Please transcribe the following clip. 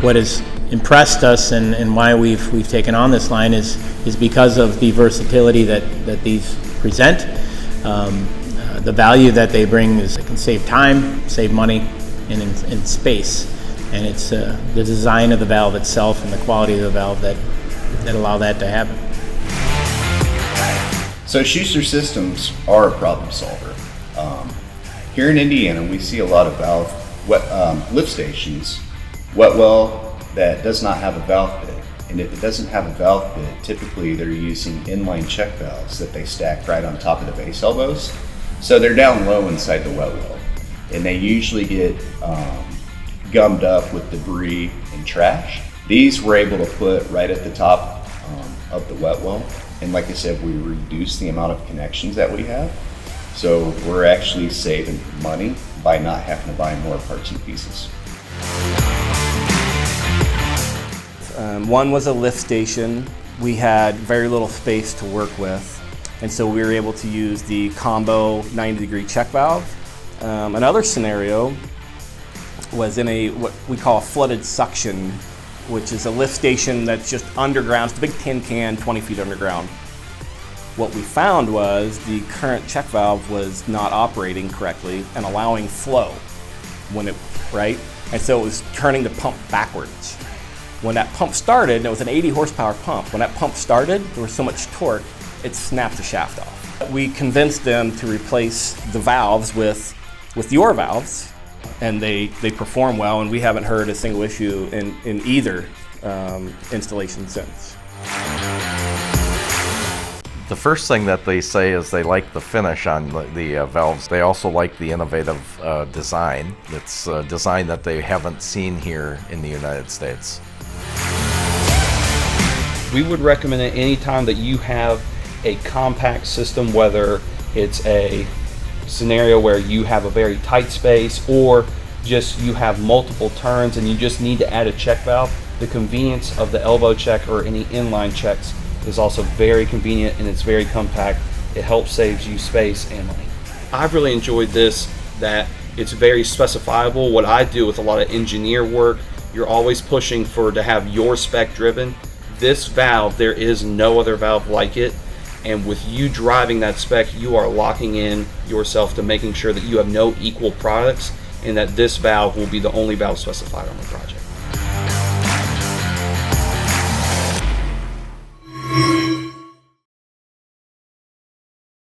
what has impressed us and why we've taken on this line is because of the versatility that these present. The value that they bring is it can save time, save money, and in space. And it's the design of the valve itself and the quality of the valve that allow that to happen. So Schuster Systems are a problem solver. Here in Indiana, we see a lot of lift stations, wet well that does not have a valve bit. And if it doesn't have a valve bit, typically they're using inline check valves that they stack right on top of the base elbows. So they're down low inside the wet well. And they usually get gummed up with debris and trash. These we're able to put right at the top of the wet well. And like I said, we reduce the amount of connections that we have. So we're actually saving money by not having to buy more parts and pieces. One was a lift station. We had very little space to work with, and so we were able to use the combo 90-degree check valve. Another scenario was in what we call a flooded suction, which is a lift station that's just underground. It's a big tin can, 20 feet underground. What we found was the current check valve was not operating correctly and allowing flow right? And so it was turning the pump backwards. When that pump started, and it was an 80 horsepower pump, when that pump started, there was so much torque, it snapped the shaft off. We convinced them to replace the valves with your valves, and they perform well, and we haven't heard a single issue in either installation since. The first thing that they say is they like the finish on the valves. They also like the innovative design. It's a design that they haven't seen here in the United States. We would recommend it anytime that you have a compact system, whether it's a scenario where you have a very tight space or just you have multiple turns and you just need to add a check valve. The convenience of the elbow check or any inline checks is also very convenient, and it's very compact. It helps save you space and money. I've really enjoyed this, that it's very specifiable. What I do with a lot of engineer work, you're always pushing to have your spec driven. This valve, there is no other valve like it, and with you driving that spec, you are locking in yourself to making sure that you have no equal products and that this valve will be the only valve specified on the project.